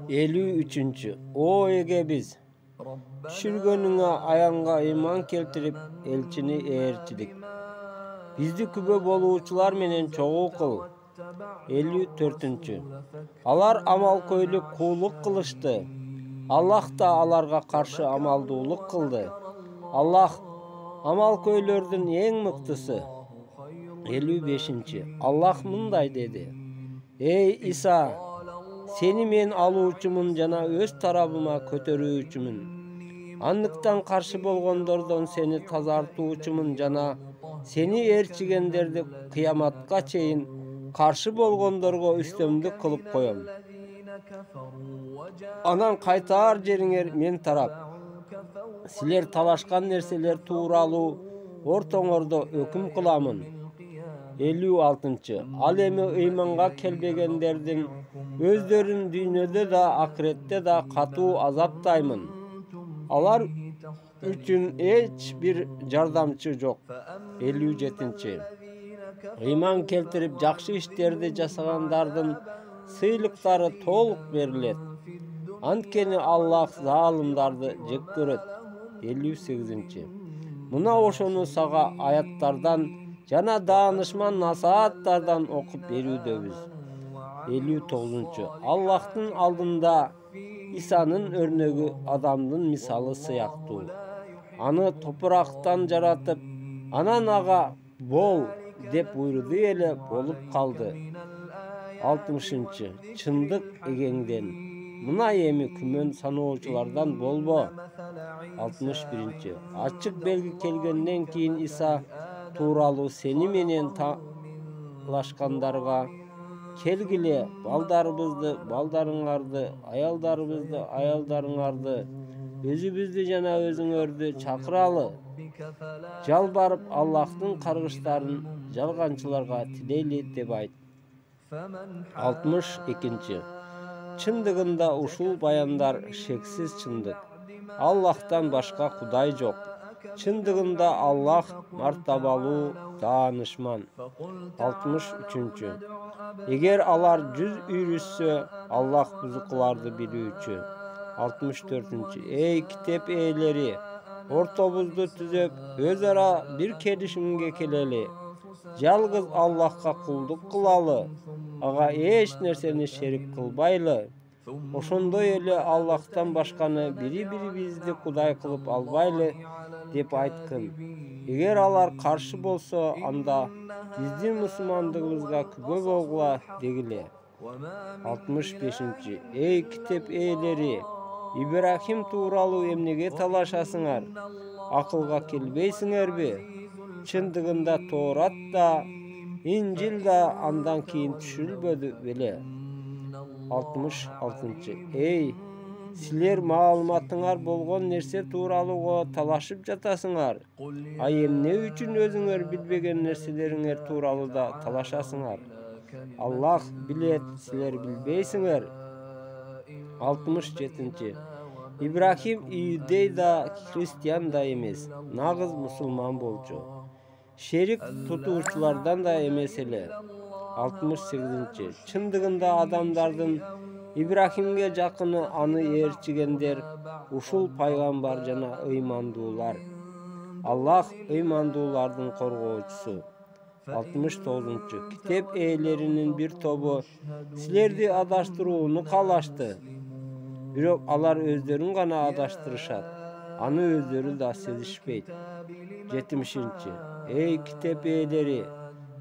53. O ege biz düşürgönüňe ayanga iman keltirip elçini eğerçidik. Bizdi kübö boluuçular menen çoğu kıl. 54. Alar amal köylük kulluk kılıştı. Allah da alarga karşı amalduuluk kıldı. Allah amal köylördün en mыкtysı. 55. Allah mınday dedi. Ey İsa, seni men aluuçumun jana öz tarabıma köterүүçümün. Andыкtan karşı bolgondordan seni tazartууçumун jana seni erçigenderdi kıyamatga çeyin karşı bolgondorgo üstemdük kılıp koyam. Anan kaytar jeriňer men tarap. Siler talaşkan nerseler tuuraluu ortoňordo öküm kılamın. 56. Al emi ıymanga kelbegenlerden özlerin dünyada da ahirette da katuu azaptaymın. Alar üçün hiç bir jardamçı jok. 57. Iman keltirip jakşı işlerdi jasagandardın sıylıktары toluk berilet. Antkeni Allah zalimdardy jek göret. 58. Muna oşonu saga ayatlardan jana danışman nasihatlardan okup berүүдöbüz. 59. Allah'tın aldında İsa'nın örnegi adamdın misalı sıyaktуу. Anı topraktan jaratıp, anan aga bol dep buyurdu ele bolup kaldı. 60. Çındık egeňden. Muna emi kümen sanoğuçulardan bolbo. 61. Açık belgi kelgenden kiyin İsa tuuraluu seni menen talaşkandarga kelgile baldarыбызды baldarıňardy, ayaldarыбызды ayaldarıňardy, özübüzdi jana özüňördi çakyraly. Jalbaryp Allah'tın kargışlaryn jalgançylarga tileyli dep ayt. 62. Çındygynda uşul bayandar şeksiz çındyk. Allah'tan başka kuday jok. Çındygynda Allah martabaluu danışman. 63. Eger alar 100 üýrüşse Allah buzuklardy bilүүçü. 64. Ey kitep eýleri, ortobuzdu tüzep özara bir kelişimge keleli. Jalgyz Allah'a kulduk kılalı. Aga eç nerseni şerik kılbaylı. Oşondoy ele Allah'tan başkanı biri-biribizdi kuday kılıp albaylı dep aytkın. Eger alar karşı bolsa anda bizdin musulmandygybızga kübö bolgula degile. 65. Ey kitep eýleri, İbrahim tuuraluu emnege talaşasıňar? Akılga kelbeysiňerbi? Çındygynda Torat da, İncil da andan kiyin düşürülbödü bele. 66. Ey, siler maalumatyňar bolgon nerse tuuralugo talaşyp jatasyňar. Ay emne üçin özüňer bilbegen nerseleriňer tuuralyda talaşasyňar? Allah bilet, siler bilbeysiňer. 67. İbrahim Iudey da Hristiyan da emes, nagız musulman bolçu. Şerik tutuuçulardan da emes ele. 68. Çındygynda adamdardın İbrahimge jakyny anı eğerçigender uşul paygambar jana ıymanduular. Allah ıymanduulardın korgoочусу. 69. Kitep eýlerinin bir tobu silerdi adaştyruuny kalaştı. Birok alar özlerin gana adaştırışat. Anı özleri da sezişpeyt. 70. Ey kitep eýleri,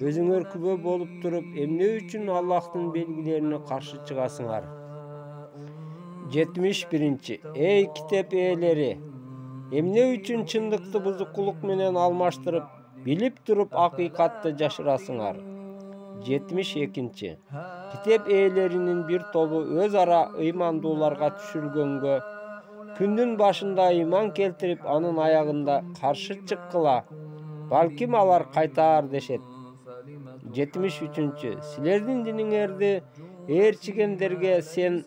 özüňer kübö bolup turup emne üçin Allah'tın belgilerine karşı çıgasyňar? 71. Ey kitep eýleri, emne üçin çındykty buzukuluk menen almaştırıp, bilip turup hakykatty jaşırasyňar? 72. Kitep eýlerinin bir tobu özara ıymanduularga düşürgөнгө, kündün başında iman keltirip anın ayagında karşı çıkkıla, balkim alar kaytar deşet. 73. Silerdiň diniňerdi eğerçigenderge sen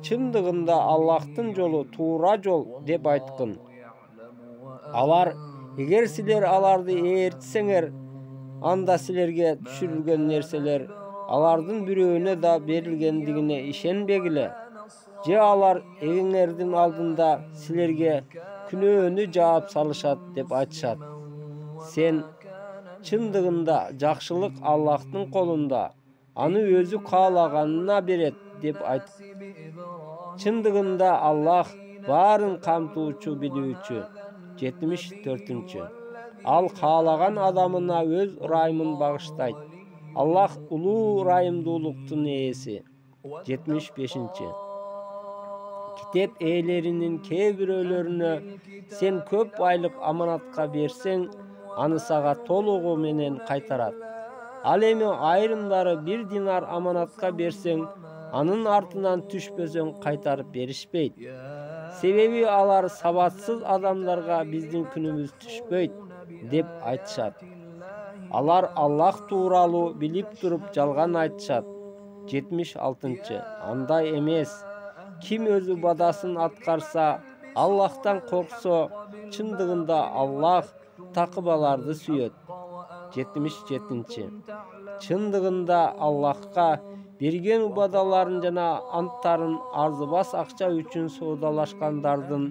çındygynda Allah'tın jolu tuura jol dep aytkın. Alar, eger siler alardy eğerçiseňer, anda silerge düşürülgen nerseler alardın biröğüne da berilgendigine işenbegile. Je alar eňeňerdiň aldynda silerge күнөөнү жаап салышат деп айтышат. Sen чындыгында жакшылык Аллахтын колунда, аны өзү каалаганына берет деп айт. Чындыгында Аллах барын камтуучу, билүүчү. 74. Ал каалаган адамына өз ырайымын багыштайт. Аллах улуу ырайымдуулуктун ээси. 75. Kitep ээлеринин кээ бирөөлөрүнө sen көп айлык аманатка берсең, аны сага толугу менен кайтарат. Ал эми айрымдары 1 динар аманатка берсең, анын артынан түшпөсөң кайтарып беришпейт. Себеби алар сабатсыз адамдарга биздин күнүбүз түшпөйт деп айтышат. Алар Аллах тууралуу билип туруп жалган айтышат. 76. Андай эмес. Ким өзү бадасын аткарса, Аллахтан корксо, чындыгында Аллах такыбаларды сүйөт. 77. Чындыгында Аллахка берген убадаларын жана анттарын арзыбас акча үчүн соодалашкандардын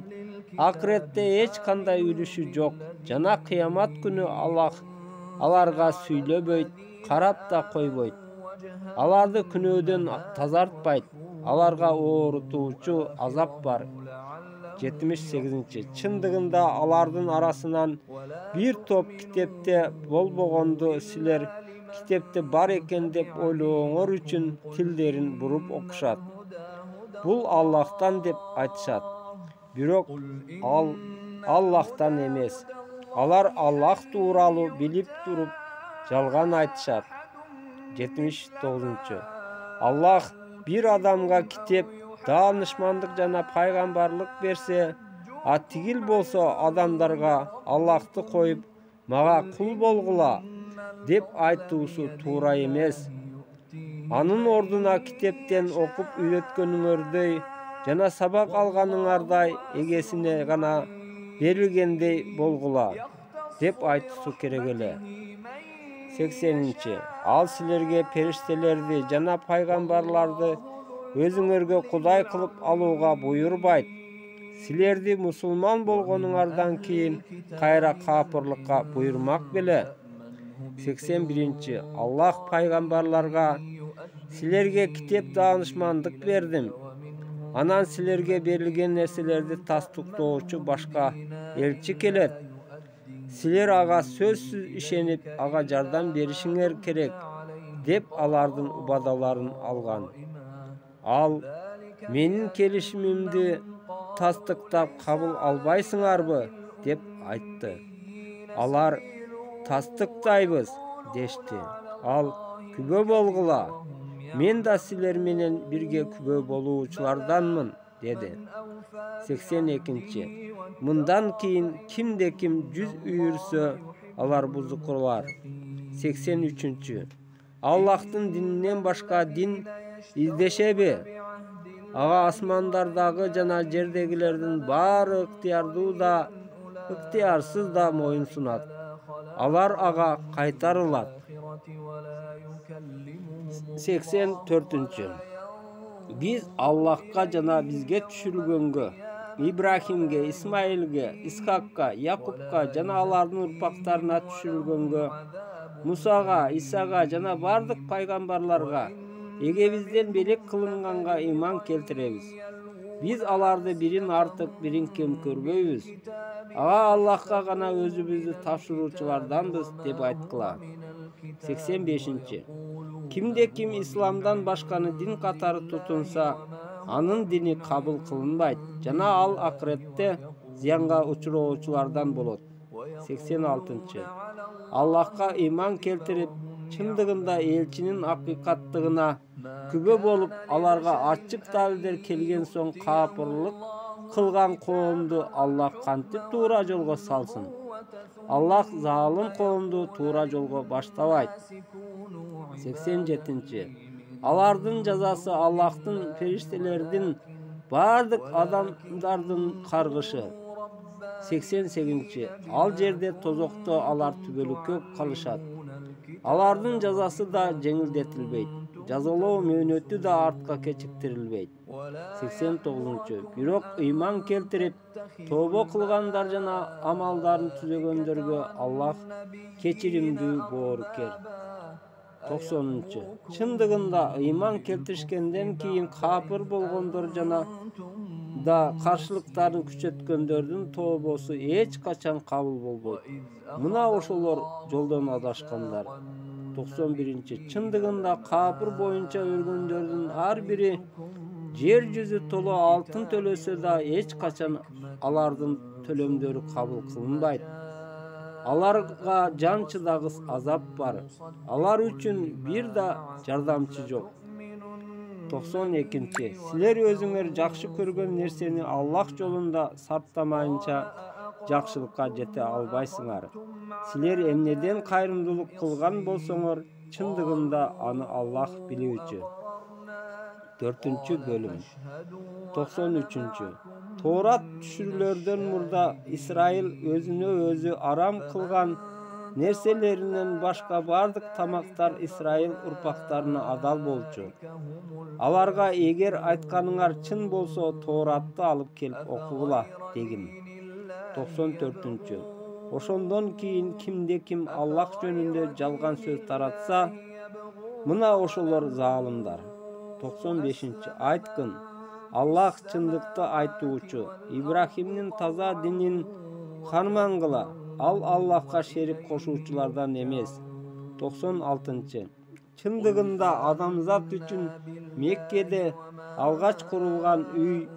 акыретте эч кандай үлүшү жок жана кыямат күнү Аллах аларга сүйлөбөйт, карап да койбойт. Аларды күнөөдөн тазартпайт. Аларга оорутуучу азап бар. 78. Чындыгында алардын арасынан бир топ китепте болбогонду силер китепте бар экен деп ойлооңор үчүн тилдерин буруп окушат. Бул Аллахтан деп айтышат. Бирок ал Аллахтан эмес. Алар Аллах тууралуу билип туруп жалган айтышат. 79. Аллах бир адамга китеп, даанышмандык жана пайгамбарлык берсе, а тигил болсо адамдарга Аллахты коюп, мага кул болгула деп айтуусу туура эмес. Анын ордуна китептен окуп үйрөткөнүңөрдөй жана сабак алганыңардай эгесине гана берилгендей болгула деп айтуусу керек эле. 80. Ал силерге периштелерди жана пайгамбарларды өзүңөргө кудай кылып алууга буйрубайт. Силерди мусулман болгонуңардан кийин кайра капырлыкка буйрмак беле. 81. Аллах пайгамбарларга силерге китеп даанышмандык бердим. Анан силерге берилген нерселерди тастыктоочу башка элчи келет. Силер ага сөзсүз ишенип, ага жардам беришиңер керек деп алардын убадаларын алган. Ал менин келишимимди тастыктап кабыл албайсыңарбы деп айтты. Алар тастыктайбыз дешти. Ал күбө болгула. Мен да силер менен бирге күбө болуучуларданмын деди. 82. Мындан кийин кимде ким жүз үйүрсө, алар бузукурлар. 83. Аллахтын дининен башка дин издешеби? Ага асмандардагы жана жердегилердин баары ыктыярдуу да, ыктыярсыз да моюн сунат. Алар ага кайтарылат. 84. Биз Аллахка жана бизге түшүрүлгөнгө, Ибрахимге, Исмаилге, Исхакка, Якубка жана алардын урпактарына түшүрүлгөнгө, Мусага, Исага жана бардык пайгамбарларга, эгебизден белек кылынганга ыйман келтиребиз. Биз аларды бирин артык, бирин кем көрбөйбүз. Ага Аллахка гана өзүбүздү тапшыруучуларданбыз деп айткыла. 85. Кимде ким исламдан башканы дин катары тутунса, анын дини кабыл кылынбайт жана ал акыретте зыянга учуроочулардан болот. 86. Аллахка ыйман келтирип, чындыгында элчинин акыйкаттыгына күбө болуп, аларга ачык далилдер келген соң капырлык кылган коомду Аллах кантип туура жолго салсын? Аллах залым коомду туура жолго баштабайт. 87. Алардын жазасы Аллахтын периштелердин бардык адамдардын каргышы. 88. Ал жерде тозокто алар түбөлүккө калышат. Алардын жазасы да жеңилдетилбейт. жазалоо мөөнөтү да артка кечиктирилбейт. 89. Бирок ыйман келтирип тобо кылгандар жана амалдарын түзөгөндөргө Аллах кечиримдүү боорукер. 90. Чындыгында ыйман келтиришкенден кийин капыр болгондор жана да каршылыктарын күчөткөндөрдүн тобосу эч качан кабыл болбойт. Мына ошолор жолдон адашкандар. 91. Чындыгында капыр боюнча өлгөндөрдүн ар бири жер жүзү толо алтын төлөсө да эч качан алардын төлөмдөрү кабыл кылынбайт. Аларга жан чыдагыс азап бар. Алар үчүн бир да жардамчы жок. 92. Силер өзүңөр жакшы көргөн нерсени Аллах жолунда сарптамайынча жакшылыкка жете албайсыңар. Силер эмнеден кайрымдуулук кылган болсоңор, чындыгында аны Аллах билүүчү. 4 бөлүм. 93. Тоорат түшүрүлөрдөн мурда Исраил өзүнө өзү арам кылган нерселеринен башка бардык тамактар Исраил урпактарына адал болчу. Аларга эгер айтканыңар чын болсо Тооратты алып келип окугула дегин. 94. Ошондон кийин кимде-ким Аллах жөнүндө жалган сөз таратса, мына ошолор заалымдар. 95. Айткын, Аллах чындыкты айтуучу, Ибрахимдин таза динин кармангыла, ал Аллахка шерик кошуучулардан эмес. 96. Чындыгында адамзат үчүн Меккеде алгач курулган үй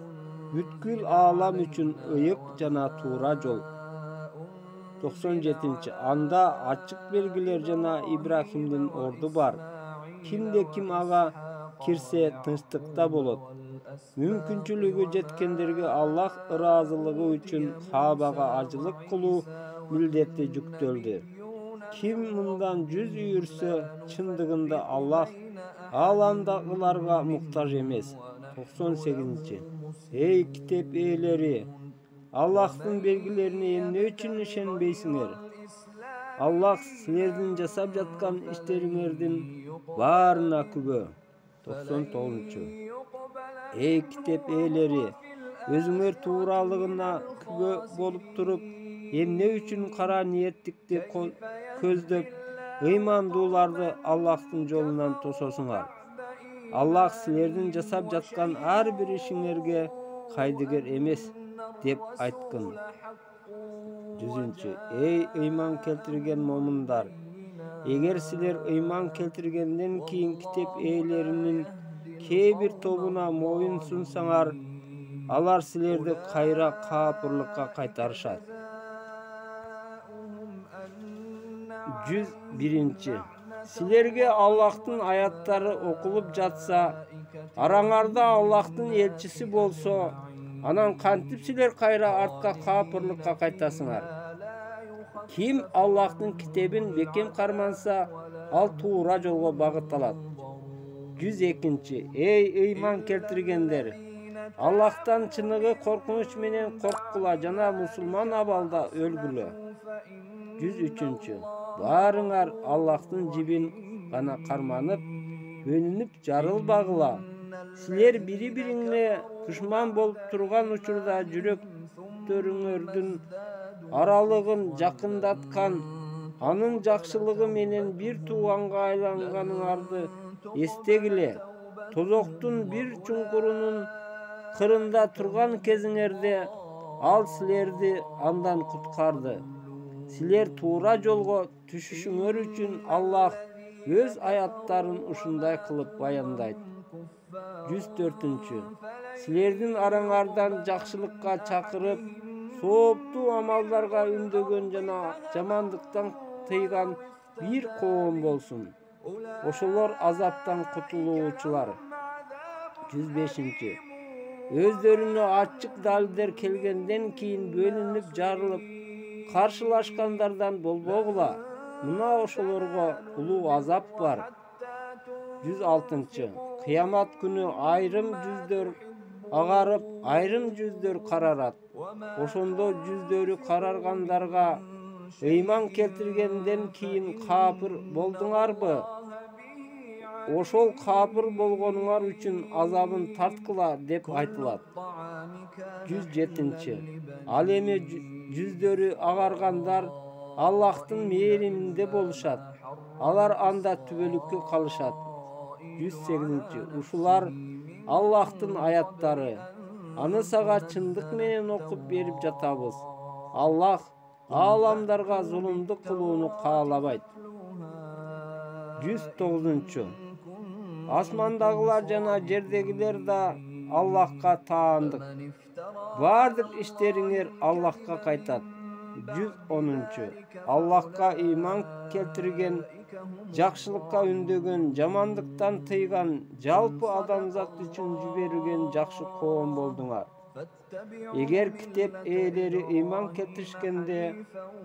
бүткүл аалам үчүн ыйык жана туура жол. 97. Анда ачык белгилер жана Ибрахимдин орду бар. Кимде-ким ага кирсе тынчтыкта болот. Мүмкүнчүлүгү жеткендерге Аллах ыраазылыгы үчүн Каабага ажылык кылуу милдети жүктөлдү. Ким мындан жүз үйүрсө, чындыгында Аллах ааламдагыларга муктаж эмес. 98. Эй китеп ээлери, Аллахтын белгилерине эмне үчүн ишенбейсиңер? Аллах силердин жасап жаткан иштериңердин баарына күбө. 99. Эй китеп ээлери, өзүңөр тууралыгына күбө болуп туруп, эмне үчүн кара ниеттикти көздөп, ыймандууларды Аллахтын жолунан тососуңар? Аллах силердин жасап жаткан ар бир ишиңерге кайдыгер эмес деп айткын. 100. Эй ыйман келтирген момундар, эгер силер ыйман келтиргенден кийин китеп ээлеринин кээ бир тобуна моюн сунсаңар, алар силерди кайра каапырлыкка кайтарышат. 101. Силерге Аллахтын аяттары окулуп жатса, араңарда Аллахтын элчиси болсо, анан кантип силер кайра артка каапырлыкка кайтасыңар? Ким Аллахтын китебин бекем карманса, ал туура жолго багытталат. 102. Эй ыйман келтиргендер, Аллахтан чыныгы коркунуч менен корккула жана мусулман абалда өлгүлө. 103. Баарыңар Аллахтын жибин гана карманып, өнүнүп жарылбагыла. Силер бири-бириңе душман болуп турган учурда жүрөктөрүңөрдүн аралыгын жакындаткан, анын жакшылыгы менен бир тууганга айланганыңарды эстегиле. Тозоктун бир чуңкурунун кырында турган кезиңерде ал силерди андан куткарды. Силер туура жолго түшүшүңөр үчүн Аллах өз аяттарын ушундай кылып баяндайт. 104. Силердин араңардан жакшылыкка чакырып, сооптуу амалдарга үндөгөн жана жамандыктан тыйган бир коом болсун. Ошолор азаптан кутулуучулар. 105. Өздөрүнө ачык далилдер келгенден кийин бөлүнүп жарылып, каршылашкандардан болбогула. Мына ошолорго улуу азап бар. 106. Кыямат күнү айрым жүздөр агарып, айрым жүздөр карарат. Ошондо жүздөрү караргандарга ыйман келтиргенден кийин каапыр болдуңарбы? ошол капыр болгонуңар үчүн азабын тарткыла деп айтылат. 107. Ал эми жүздөрү агаргандар Аллахтын мээриминде болушат. Алар анда түбөлүккө калышат. 108. Ушулар Аллахтын аяттары. Аны сага чындык менен окуп берип жатабыз. Аллах ааламдарга зулумдук кылууну каалабайт. 109. Асмандагылар жана жердегилер да Аллахка таандык. Бардык иштериңер Аллахка кайтат. 110. Аллахка ыйман келтирген, жакшылыкка үндөгөн, жамандыктан тыйган, жалпы адамзат үчүн жиберилген жакшы коом болдуңар. Эгер китеп ээлери ыйман келтиришкенде,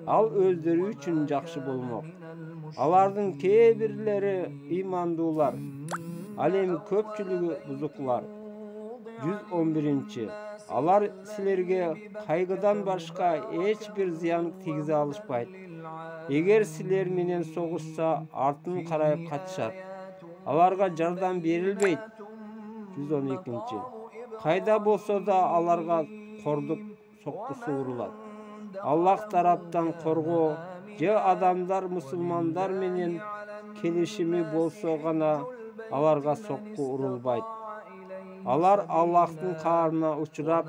ал өздөрү үчүн жакшы болмок. Алардын кээ бирлери ыймандуулар, ал эми көпчүлүгү бузуклар. 111. Алар силерге кайгыдан башка эч бир зыян тийгизе алышпайт. Эгер силер менен согушса, артын карай качышат. Аларга жардам берилбейт. 112. Кайда болсо да аларга кордук соккусу урулат. Аллах тараптан коргоо же адамдар мусулмандар менен келишими болсо гана аларга сокку урулбайт. Алар Аллахтын каарына учурап,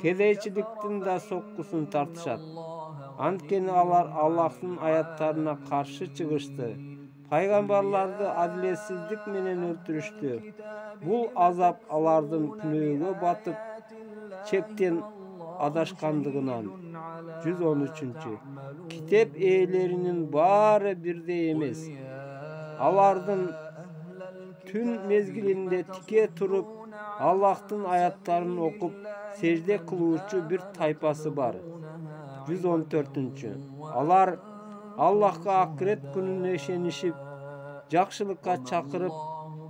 кедейчиликтин да соккусун тартышат. Анткени алар Аллахтын аяттарына каршы чыгышты. Пайгамбарларды адилетсиздик менен өлтүрүштү. Бул азап алардын күнөөгө батып, чектен адашкандыгынан. 113. Китеп ээлеринин баары бирдей эмес. Алардын түн мезгилинде тике туруп, Аллахтын аяттарын окуп, сежде кылуучу бир тайпасы бар. 114. Алар Аллахка акырет күнүнө ишенишип, жакшылыкка чакырып,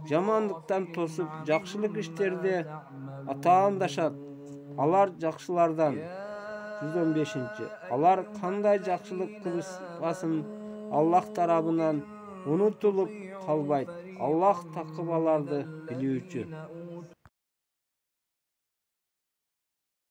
жамандыктан тосуп, жакшылык иштерде атаандашат. Алар жакшылардан. 115. Алар кандай жакшылык кылышпасын Аллах тарабынан унутулуп калбайт. Аллах такыбаларды билүүчү.